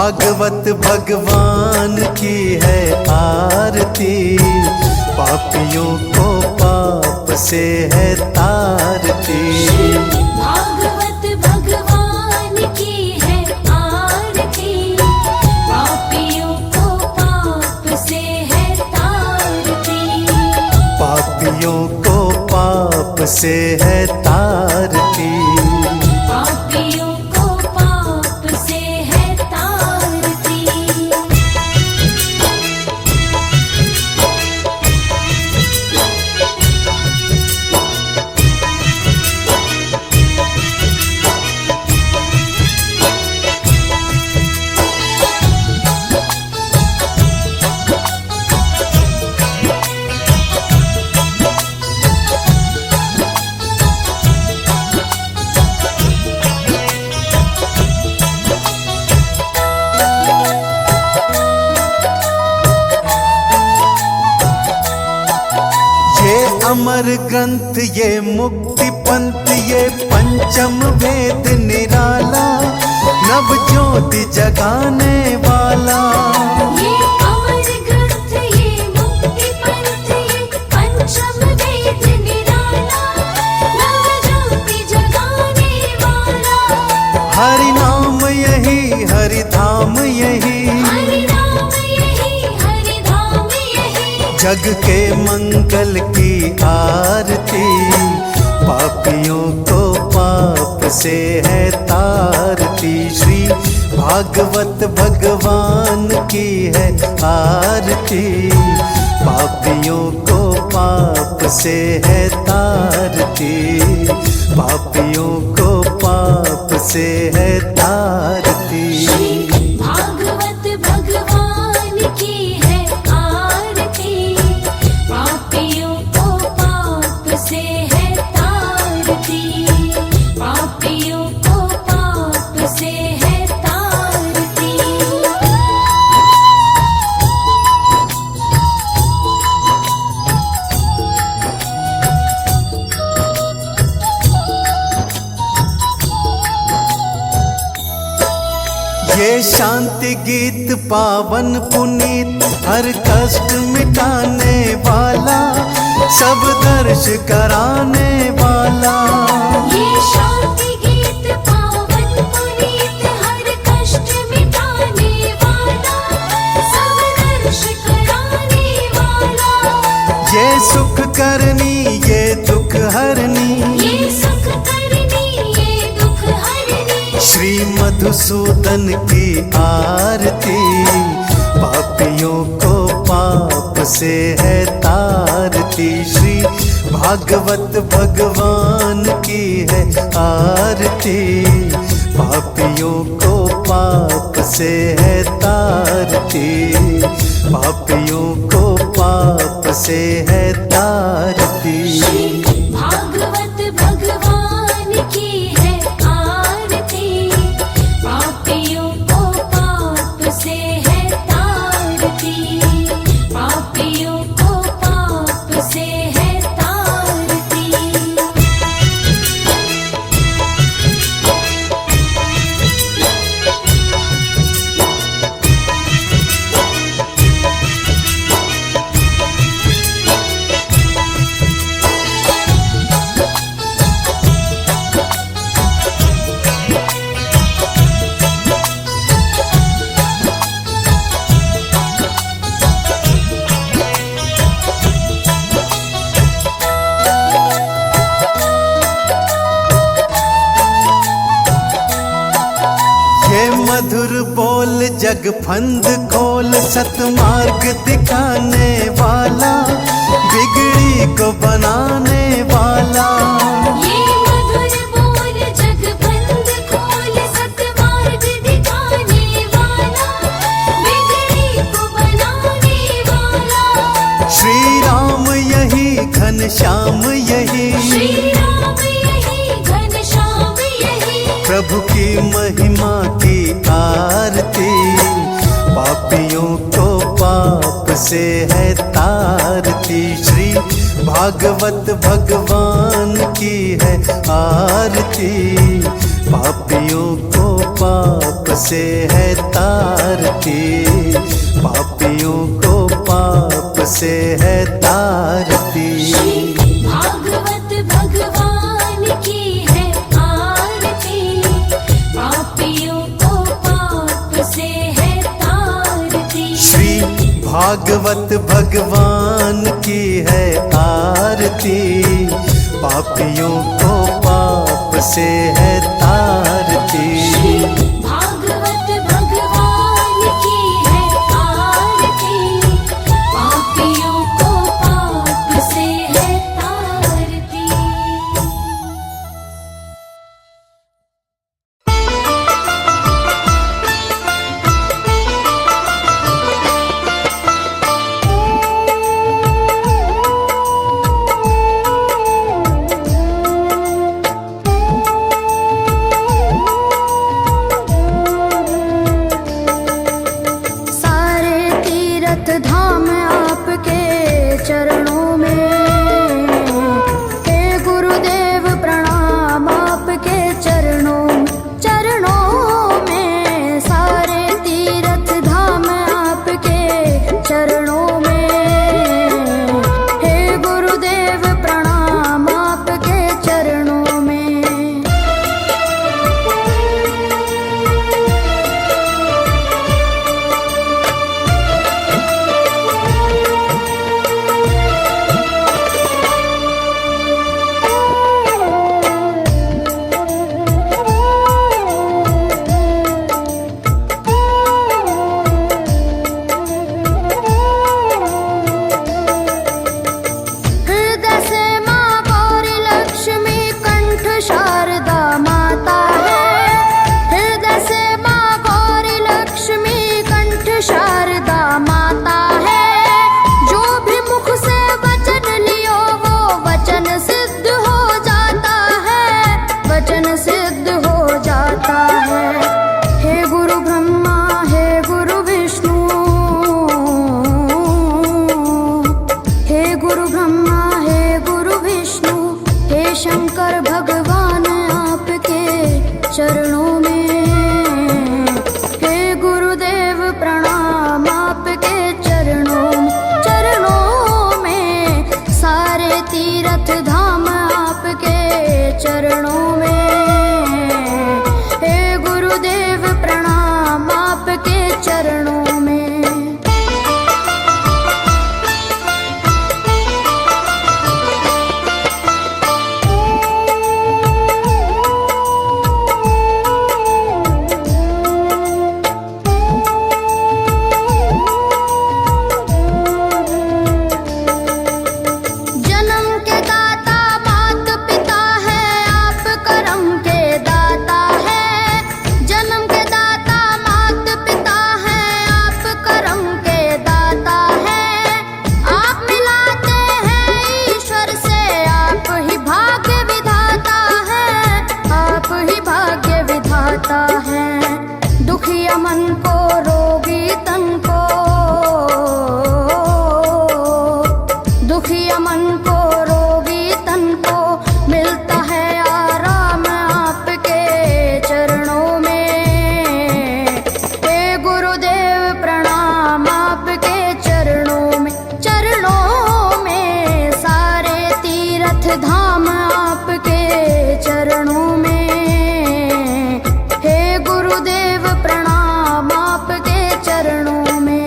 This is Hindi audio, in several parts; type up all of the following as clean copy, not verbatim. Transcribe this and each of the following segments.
भागवत भगवान की है आरती, पापियों को पाप से है तारती। भागवत भगवान की है आरती, पापियों को पाप से है तारती। पापियों को पाप से है तारती। पापियों को पाप से है तारती। अमर ग्रंथ ये मुक्ति पंथ ये पंचम वेद निराला, नव ज्योति जगाने वाला। ये अमर ग्रंथ ये मुक्ति पंथ ये पंचम वेद निराला, नव ज्योति जगाने वाला। हरि नाम यही हरि धाम यही, हरि नाम यही हरि धाम यही। जग के मंगल की आरती, पापियों को पाप से है तारती। श्री भागवत भगवान की है आरती, पापियों को पाप से है तारती। पापियों को पाप से है तारती। भागवत भगवान की है आरती, पापियों को पाप से है तारती। पापियों को पाप से है तारती। ये शांति गीत पावन पुनीत, हर कष्ट मिटाने वाला, सब दर्श कराने वाला। ये शांति गीत पावन पुनीत, हर कष्ट मिटाने वाला, सब दर्श कराने वाला। ये सुख करनी ये दुख हरनी, ये सुख करनी ये दुख हरनी। श्री मधुसूदन की आरती, पापियों को पाप से है तारती। श्री भागवत भगवान की है आरती, पापियों को पाप से है तारती। पापियों को पाप से है तारती। भागवत भगवान की है आरती, पापियों को पाप से है तारती। पापियों को पाप से है तारती। मधुर बोल जग फंद खोल, सतमार्ग दिखाने वाला, बिगड़ी को बनाने वाला। ये मधुर बोल जग फंद खोल, सतमार्ग दिखाने वाला, बिगड़ी को बनाने वाला। श्री राम यही घनश्याम यही, श्री राम यही घनश्याम यही। प्रभु की महिमा की आरती, पापियों को पाप से है तारती। श्री भागवत भगवान की है आरती, पापियों को पाप से है तारती, पापियों को पाप से है तारती। श्री भागवत भगवान की है आरती, पापियों को पाप से है तारती। श्री भागवत भगवान की है आरती, पापियों को पाप से है तारती। श्री भागवत भगवान की है आरती, पापियों को पाप से है तारती। सारे तीर्थ धाम आपके चरणों में, हे गुरुदेव प्रणाम आपके चरणों में। सारे तीर्थ धाम आपके चरणों में, हे गुरुदेव प्रणाम आपके चरणों में। हृदय से माँ गौरी लक्ष्मी कंठ शारदा माता है। हृदय से माँ गौरी लक्ष्मी कंठ शारदा माता है। जो भी मुख से वचन लियो वो वचन सिद्ध हो जाता है, वचन सिद्ध हो जाता है। हे गुरु ब्रह्मा हे गुरु विष्णु, हे गुरु ब्रह्मा हे गुरु विष्णु, हे शंकर भगवान आपके चरणों में, हे गुरुदेव प्रणाम आपके चरणों में। सारे तीर्थ धाम आपके चरणों में, हे गुरुदेव प्रणाम आपके चरणों में। जन्म के दाता मात पिता है, आप करम के दाता है। जन्म के दाता मात पिता है, आप करम के दाता है। आप मिलाते हैं ईश्वर से, आप ही भाग्य विधाता है, आप ही भाग्य विधाता है। दुखिया मन को रोगी तन को, दुखिया मन को रोगी तन को मिलता है आराम आपके चरणों में। हे गुरुदेव प्रणाम आपके चरणों में। सारे तीर्थ धाम आपके चरणों में, हे गुरुदेव प्रणाम आपके चरणों में।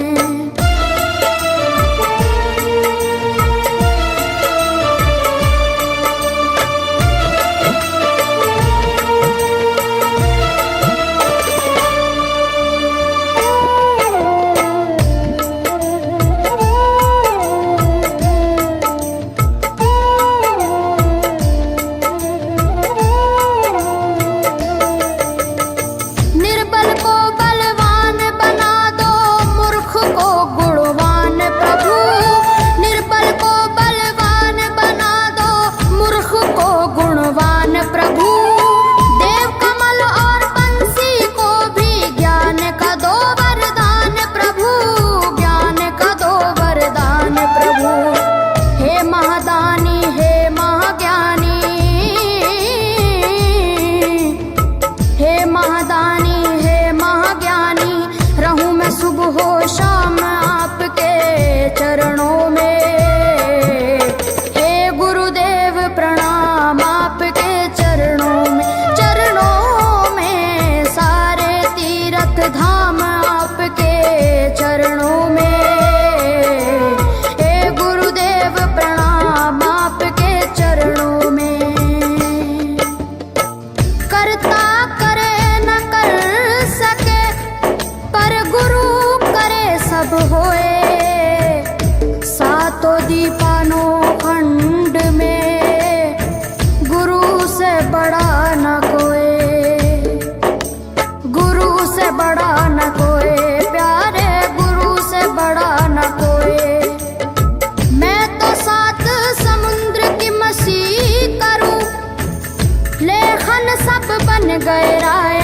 गहराए।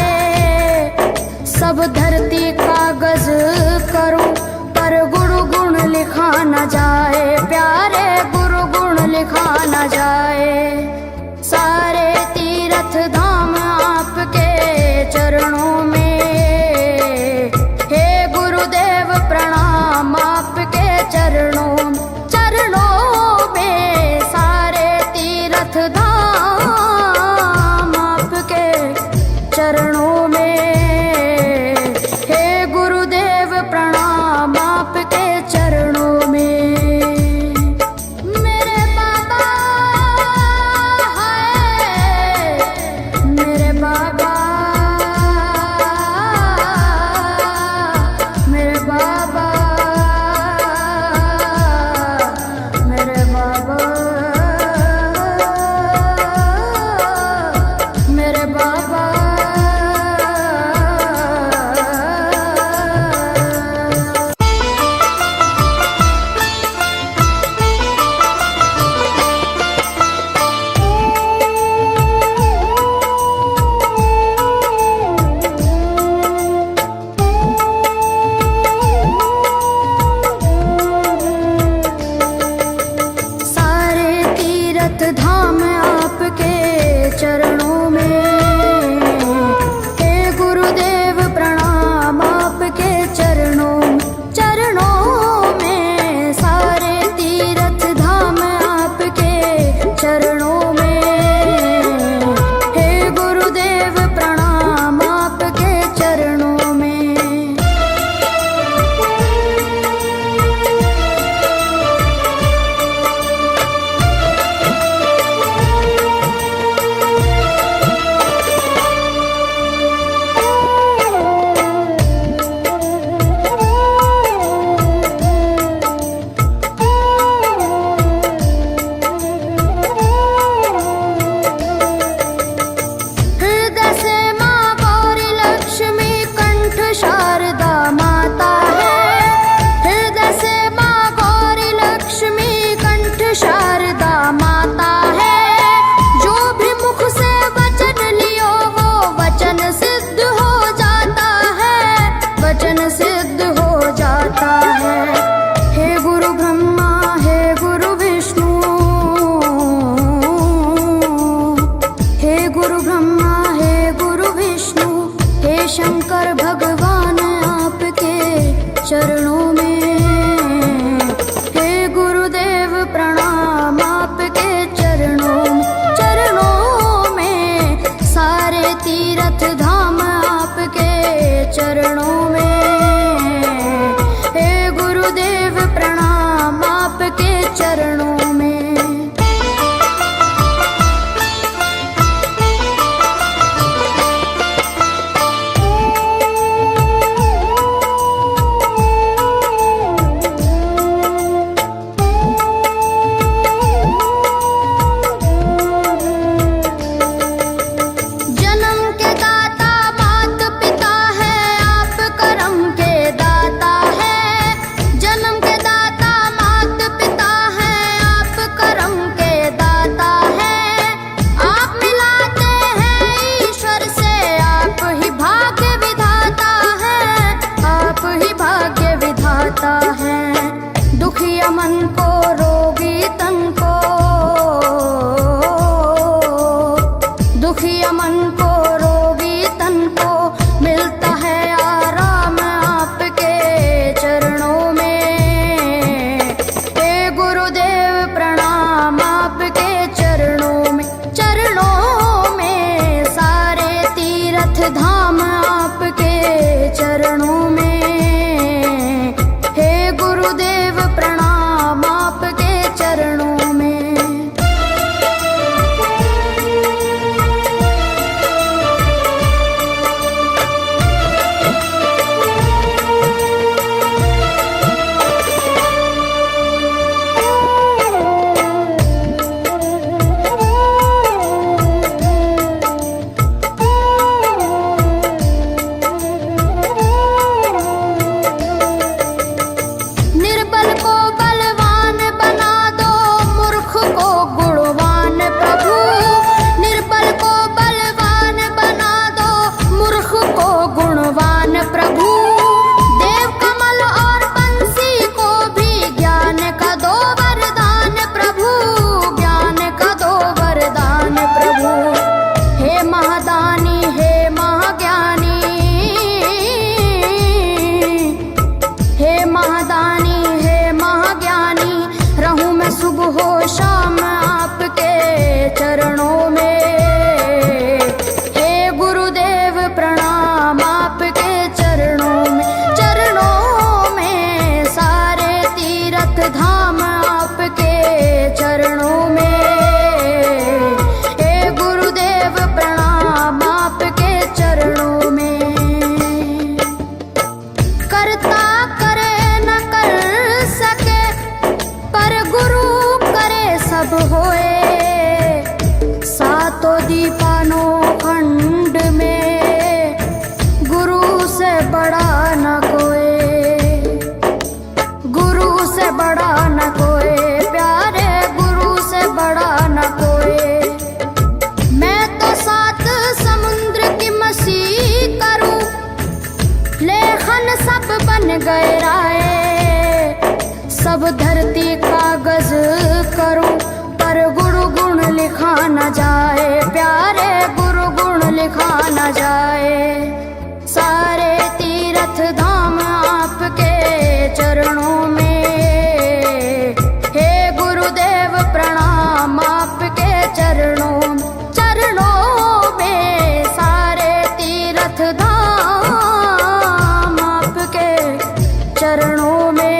सब धरती कागज करूं पर गुरु गुण लिखा न जाए, प्यारे गुरु गुण लिखा न जाए। सारे तीर्थ धाम आपके चरणों में, हे गुरुदेव प्रणाम आपके चरणों में। सारे तीर्थ धाम आपके चरणों में, हे गुरुदेव प्रणाम आपके चरणों में। मेरे बाबा कोए, सातों दीपानों खंड में गुरु से बड़ा न कोई, गुरु से बड़ा न कोई, प्यारे गुरु से बड़ा न कोई। मैं तो सात समुद्र की मसीह करूं, लेखन सब बन गए राय, सब धरती कागज करूं, पर गुरु गुण लिखा न जाए, प्यारे गुरु गुण लिखा न जाए। सारे तीर्थ धाम आपके चरणों में, हे गुरुदेव प्रणाम आपके चरणों, चरणों में। सारे तीर्थ धाम आपके चरणों में,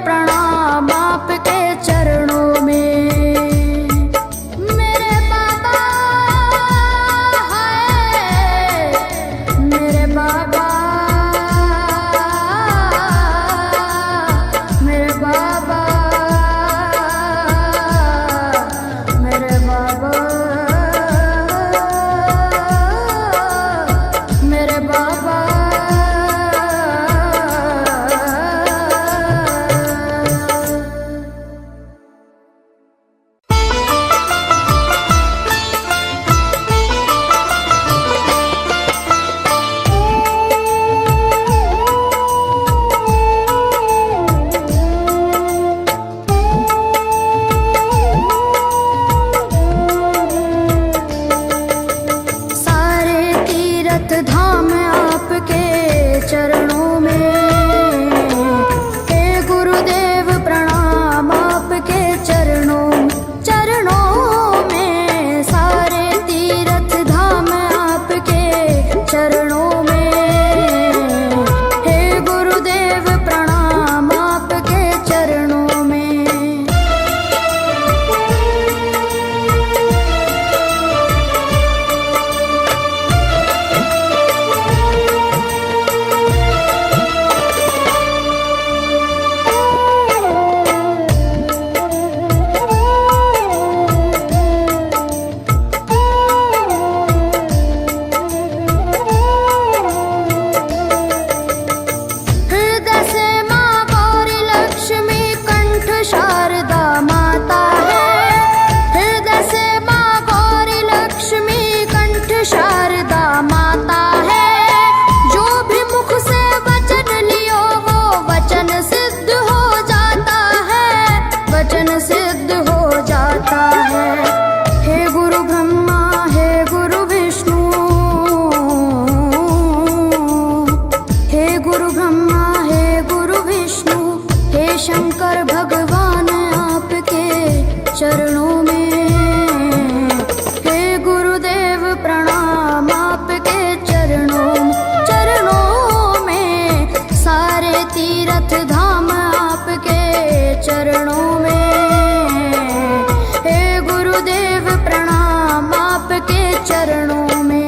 प्रणाम आपके चरणों में। मेरे बाबा है, मेरे बाबा, मेरे बाबा, मेरे बाबा, मेरे बाबा। धाम आपके चरणों में, हे गुरुदेव प्रणाम आपके चरणों, चरणों में। सारे तीर्थ धाम आपके चरणों में, हे गुरुदेव प्रणाम आपके चरणों में। शंकर भगवान आपके चरणों में, हे गुरुदेव प्रणाम आपके चरणों, चरणों में। सारे तीर्थ धाम आपके चरणों में, हे गुरुदेव प्रणाम आपके चरणों में।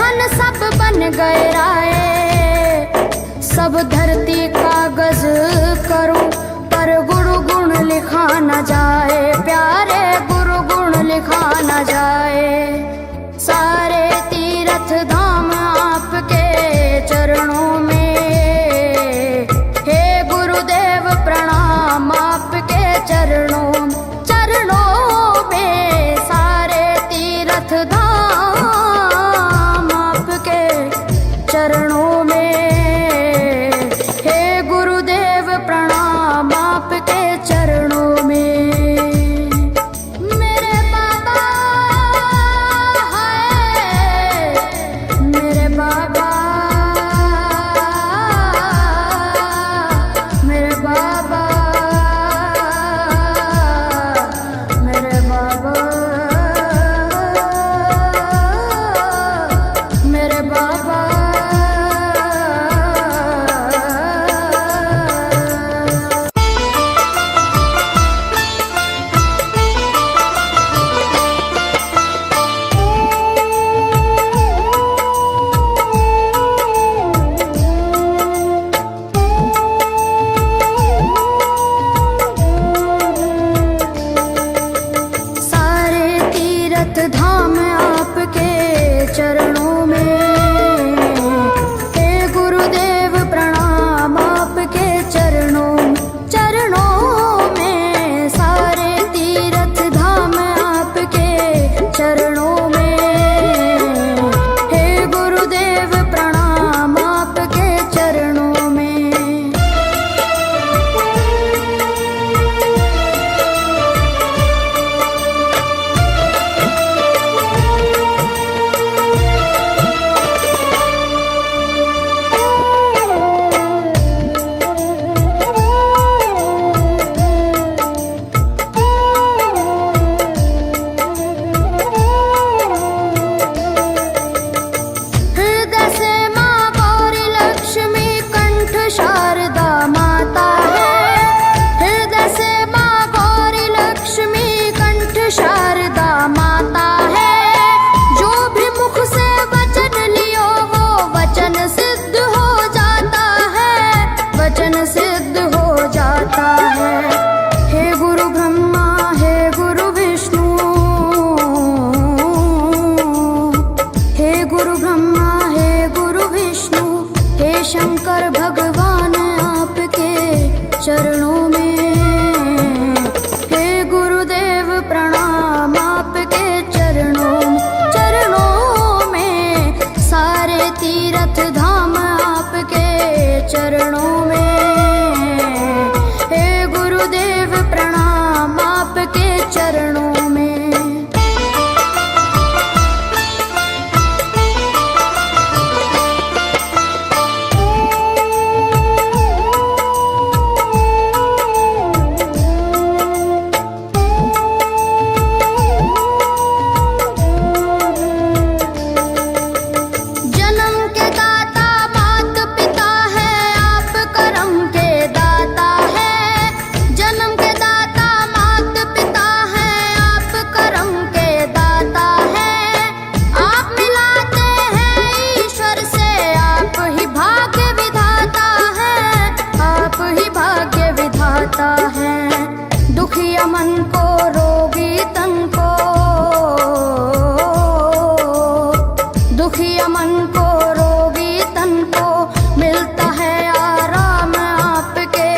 मन सब बन गए राय। सब धरती कागज करूं पर गुरु गुण लिखा न जाए, प्यारे गुरु गुण लिखा न जाए। सारे तीर्थ धाम आपके चरणों में, हे गुरुदेव प्रणाम आपके चरणों में। सारे तीर्थ धाम आपके चरणों में, हे गुरुदेव प्रणाम आपके चरणों में। मेरे बाबा है, मेरे बाबा, मेरे बाबा, मेरे बाबा, मेरे बाबा। सारे तीर्थ धाम आपके चरणों में, हे गुरुदेव प्रणाम आपके चरणों में। सारे तीर्थ धाम आपके चरणों में, हे गुरुदेव प्रणाम आपके चरणों में। हृदय से माँ गौरी लक्ष्मी कंठ शारदा माता है। हृदय से माँ गौरी लक्ष्मी कंठ शारदा माता है। जो भी मुख से वचन लियो वो वचन सिद्ध हो जाता है, वचन सिद्ध हो जाता है। हे गुरु ब्रह्मा, हे गुरु विष्णु, हे गुरु ब्रह्मा, हे गुरु विष्णु, हे शंकर भगवान आपके चरणों में, हे गुरुदेव प्रणाम आपके चरणों में। सारे तीर्थ धाम आपके चरणों में, हे गुरुदेव प्रणाम आपके चरणों में। जन्म के दाता मात पिता है, आप करम के दाता है। जन्म के दाता मात पिता है, आप करम के दाता है। आप मिलाते हैं ईश्वर से, आप ही भाग्य विधाता है, आप ही भाग्य विधाता है। दुखिया मन को, रोगी तन को, दुखिया मन को, रोगी तन को मिलता है आराम आपके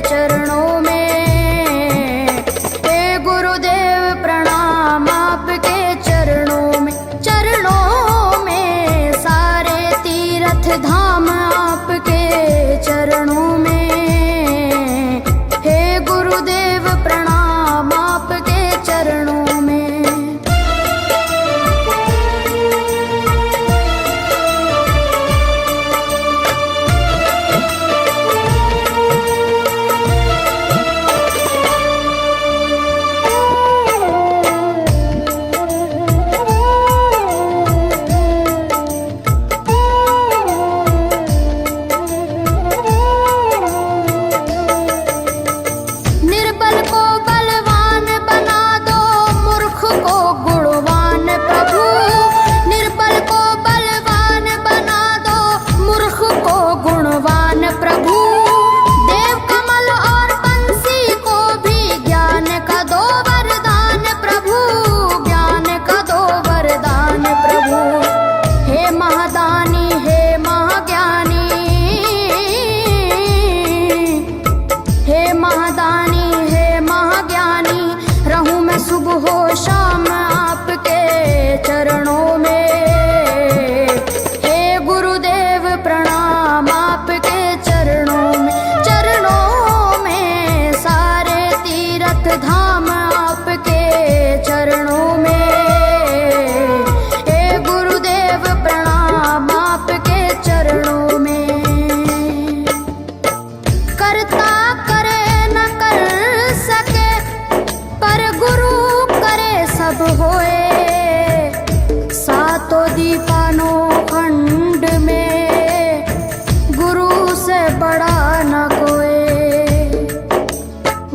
चरणों में। हे गुरुदेव प्रणाम आपके चरणों में। सारे तीर्थ धाम आपके चरणों में, हे गुरुदेव प्रणाम आपके चरणों में। महादानी हे महाज्ञानी, हे महादानी हे महाज्ञानी, रहूं मैं सुबह हो शाम आपके चरणों में। हे गुरुदेव प्रणाम आपके चरणों में, चरणों में सारे तीर्थ धाम आपके चरणों में। हे गुरुदेव प्रणाम आपके चरणों में। करता करे न कर सके पर गुरु करे सब होए। सातों दीपानो खंड में गुरु से बड़ा न कोई,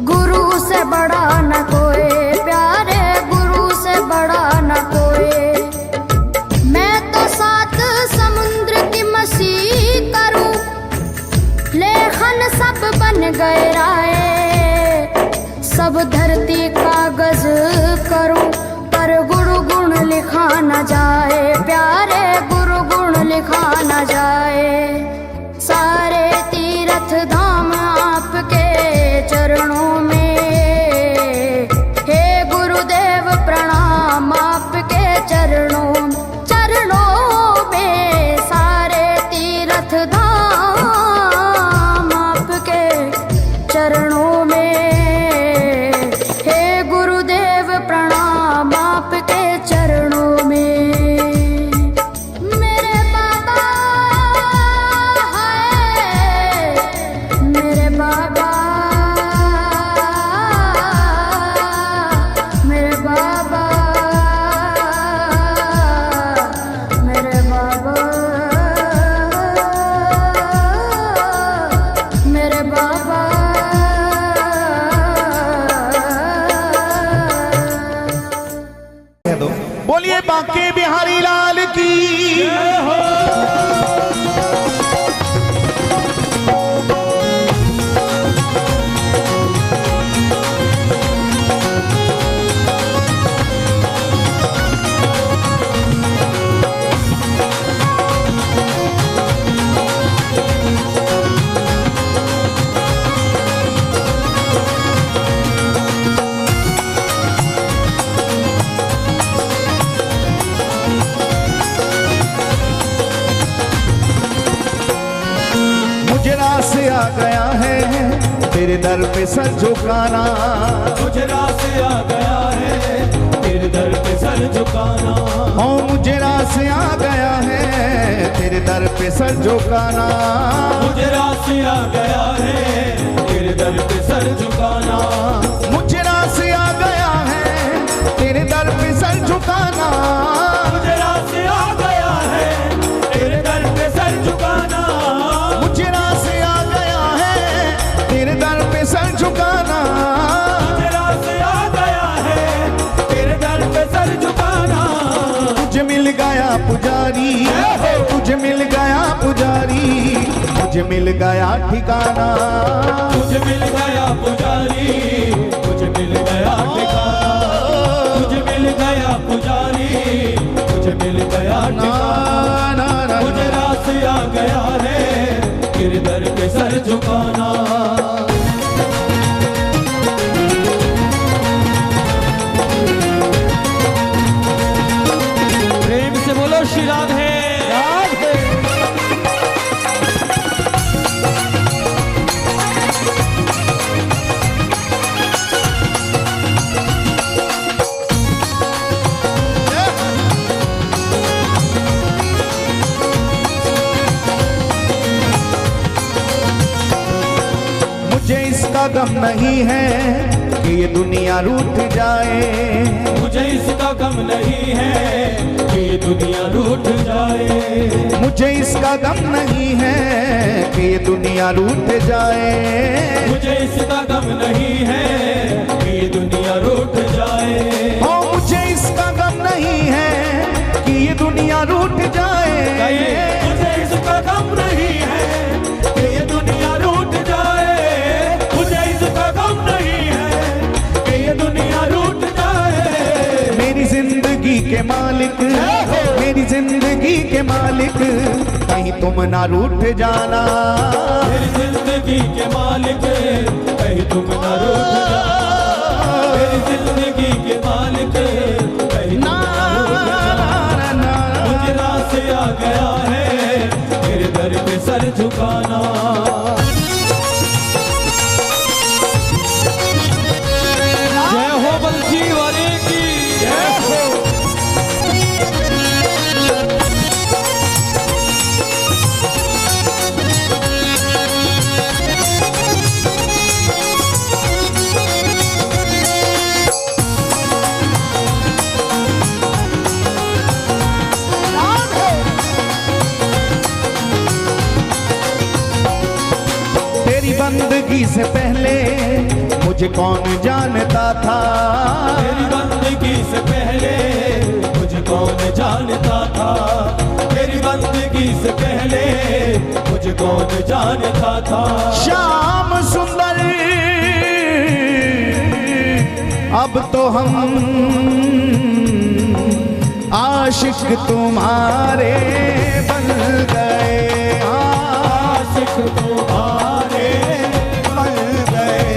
गुरु से बड़ा न कोई, प्यारे गुरु से बड़ा न कोई। मैं तो सात समुद्र की मसीह करूं, लेखन सब बन गए राय। सब धरती कागज करूं पर गुरु गुण लिखा न जाए, प्यारे गुरु गुण लिखा न जाए। सारे तीर्थ धाम आपके चरणों में। हे गुरुदेव प्रणाम आपके चरणों में, चरणों में सारे तीर्थ धाम आपके चरणों में। हे गुरुदेव प्रणाम आपके चरणों में। मेरे बाबा हाय, मेरे बाबा, मेरे बाबा, मेरे बाबा, मेरे बाबा। बोलिए बांके बिहारी लाल की। मुझे रास आ गया है तेरे दर पे सर झुकाना। मुझे रास आ गया है तेरे दर पे सर झुकाना। ओ मुझे रास आ गया है तेरे दर पे सर झुकाना। मुझे रास आ गया है तेरे दर पे सर झुकाना। मुझे रास आ गया है तेरे दर पे सर झुकाना। मुझे रास आ गया है तेरे दर पे सर झुकाना। मुझे रास आ गया है तेरे दर पे सर झुकाना। मुझे रास आ गया है तेरे दर पे सर झुकाना। तुझे मिल गया पुजारी, तुझे मिल गया पुजारी, मुझे मिल गया ठिकाना। मुझे मिल गया पुजारी, मुझे मिल गया ठिकाना। मुझे मिल गया पुजारी, मुझे मिल गया ठिकाना। मुझे रास आ गया है तेरे दर पे सर झुकाना। प्रेम से बोलो श्री राधे राधे। मुझे इसका गम नहीं है कि ये दुनिया रूठ जाए। मुझे इसका गम नहीं है कि ये दुनिया रूठ जाए। मुझे इसका गम नहीं है कि ये दुनिया रूठ जाए। मुझे इसका गम नहीं है कि ये दुनिया रूठ जाए। ओ मुझे इसका गम नहीं है कि ये दुनिया रूठ जाए। मुझे इसका गम नहीं है कि ये दुनिया रूठ जाए। मुझे इसका गम नहीं है कि ये दुनिया रूठ जाए। मेरी जिंदगी के मालिक, मेरी जिंदगी के मालिक कहीं तुम ना रूठ जाना, मेरी जिंदगी के मालिक कहीं तुम न रूठ जाना, मेरी जिंदगी के मालिक कहीं तुम न रूठ जाना। मुझे रास आ गया है मेरे दर पे सर झुकाना। जय हो बंसी वाले की जय हो। तेरी बंदगी से पहले मुझे कौन जानता था, तेरी बंदगी से पहले मुझे कौन जानता था, तेरी बंदगी से पहले मुझे कौन जानता था। श्याम सुंदर अब तो हम आशिक तुम्हारे बन गए, आशिक तुम्हारे बन गए,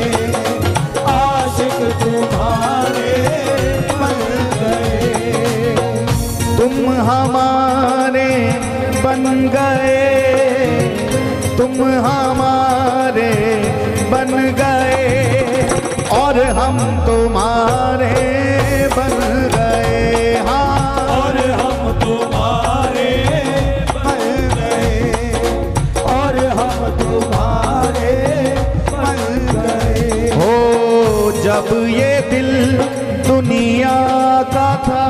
आशिक तुम्हारे बन गए। तुम हमारे बन गए, तुम हमारे बन गए और हम तुम्हारे बन गए, हाँ और हम तुम्हारे बन गए, और हम तुम्हारे बन गए। हो जब ये दिल दुनिया का था,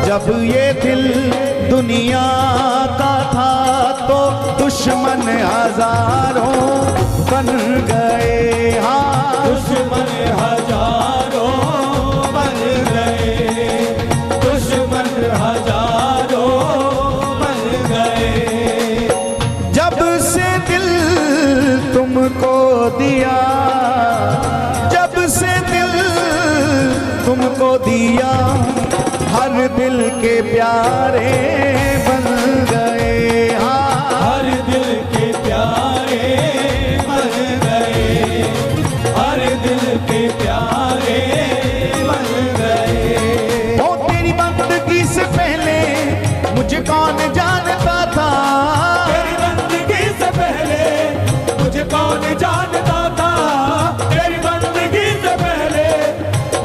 जब ये दिल दुनिया का था तो दुश्मन हजारों बन गए, हाँ दुश्मन हजारों बन गए, दुश्मन हजारों बन गए। जब से दिल तुमको दिया, जब से दिल तुमको दिया हर दिल के प्यारे बन गए, हाँ हर दिल के प्यारे बन गए, हर दिल के प्यारे बन गए। ओ तेरी बंदगी से पहले मुझे कौन जानता था, तेरी बंदगी से पहले मुझे कौन जानता था, तेरी बंदगी से पहले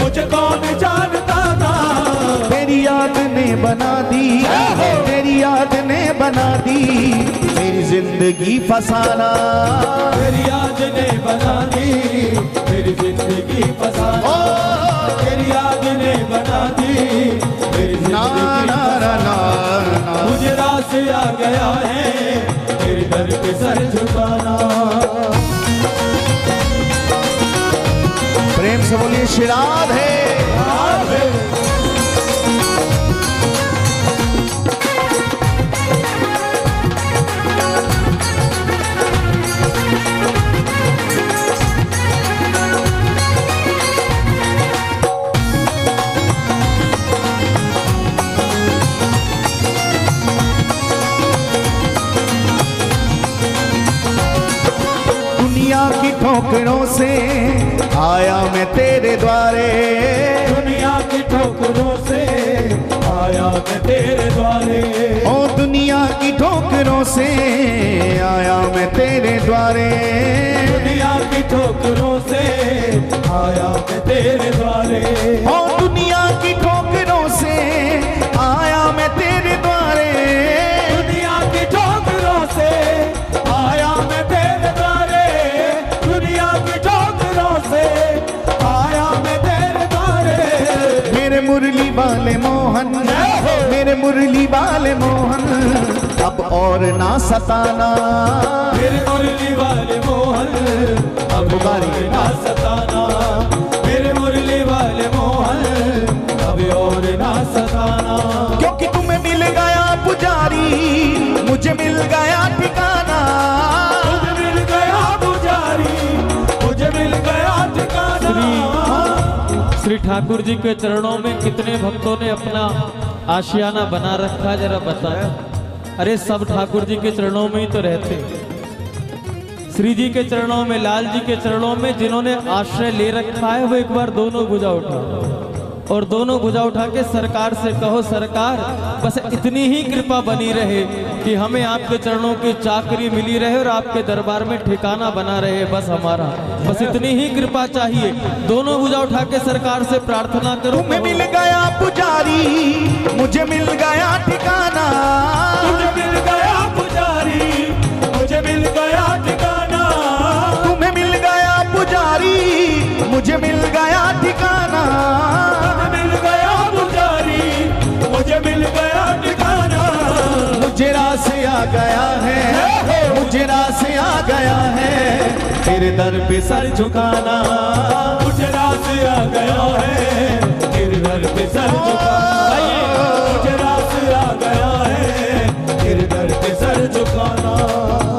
मुझे कौन जानता था। तेरी याद ने बना दी, तेरी याद ने बना दी मेरी जिंदगी फसाना, तेरी याद ने बना दी मेरी जिंदगी फसाना, तेरी याद ने बना दी मेरी ना जिंदगी ना ना ना ना। मुझे रास आ गया है तेरे दर पे सर झुकाना। प्रेम से बोलिए श्री राधे। दुनिया की ठोकरों से आया मैं तेरे द्वारे, दुनिया की ठोकरों से आया मैं तेरे द्वारे, ओ दुनिया की ठोकरों से आया मैं तेरे द्वारे, दुनिया की ठोकरों से आया मैं तेरे द्वारे, ओ दुनिया की ठोकरों से आया मैं तेरे द्वारे, दुनिया की ठोकरों से आया मैं तेरे द्वारे, दुनिया की ठोकरों से आया मैं तेरे द्वारे। मेरे मुरली वाले मोहन, मेरे मुरली वाले मोहन अब और ना सताना, मेरे मुरली वाले मोहन अब पुकारिए। ना सताना, मेरे मुरली वाले मोहन अब और ना सताना। क्योंकि तुम्हें मिल गया पुजारी, मुझे मिल गया ठिकाना, मुझे मिल गया पुजारी, मुझे मिल गया ठिकाना। श्री ठाकुर जी के चरणों में कितने भक्तों ने अपना आशियाना बना रखा, जरा बता। अरे सब ठाकुर जी के चरणों में ही तो रहते, श्री जी के चरणों में, लाल जी के चरणों में। जिन्होंने आश्रय ले रखा है वो एक बार दोनों भुजा उठा, और दोनों भुजा उठा के सरकार से कहो, सरकार बस इतनी ही कृपा बनी रहे कि हमें आपके चरणों की चाकरी मिली रहे और आपके दरबार में ठिकाना बना रहे, बस हमारा, बस इतनी ही कृपा चाहिए। दोनों भुजा उठा के सरकार से प्रार्थना करो। तुम्हें मिल गया पुजारी, मुझे मिल गया ठिकाना। मुझे मिल गया पुजारी, मुझे मिल गया ठिकाना। तुम्हें मिल गया पुजारी, मुझे मिल गया ठिकाना। मिल गया पुजारी, मुझे मिल गया ठिकाना। मुझे रास आ गया है, मुझे रास आ गया है, तेरे दर पे सर झुकाना। मुझे रास आ गया है, तेरे दर पे सर झुकाना। मुझे रास आ गया है, तेरे दर पे सर झुकाना।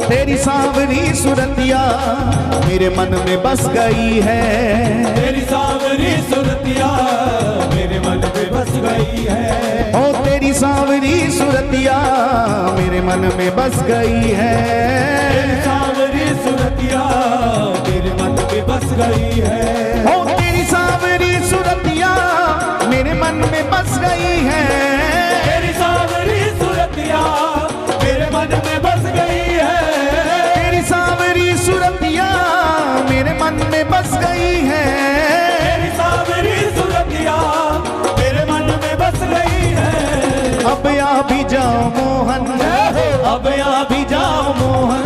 तेरी सांवरी सुरतिया मेरे मन में बस गई है। तेरी सांवरी सुरतिया मेरे मन में बस गई है। ओ तेरी सांवरी सुरतिया मेरे मन में बस गई है। तेरी सांवरी सुरतिया मेरे मन में बस गई है। ओ तेरी सांवरी सुरतिया मेरे मन में बस गई है। तेरी सांवरी सुरतिया मेरे मन में बस गई है। तेरी सांवरी सुरतिया मेरे मन में बस गई है। तेरी सांवरी सुरतिया मेरे मन में बस गई है। अब आ भी जाओ मोहन, अब आ भी जाओ मोहन,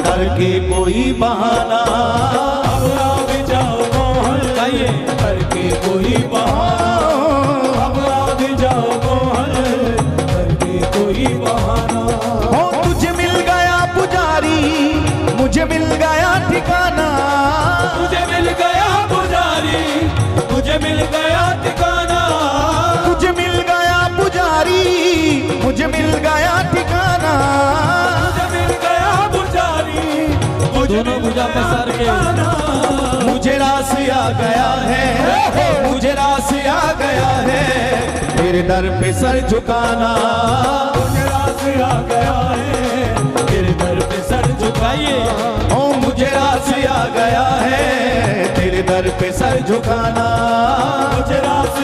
करके कोई बहाना। अब आ भी जाओ मोहन, गाइए, करके कोई बहाना। अब आ भी जाओ मोहन, करके कोई बहाना। ओ तुझे मिल गया पुजारी, मुझे मिल गया ठिकाना। मुझे मिल गया पुजारी, मुझे मिल गया ठिकाना। तुझे मिल गया पुजारी, मुझे मिल गया ठिकाना। मुझे मिल गया पुजारी, दोनों भुजा पसार के। मुझे रास आ गया है, मुझे रास आ गया है, तेरे दर पे सर झुकाना। मुझे रास आ गया है, तेरे दर पे सर झुकाइए। ओ मुझे रास आ गया है, तेरे दर पे सर झुकाना। मुझे रास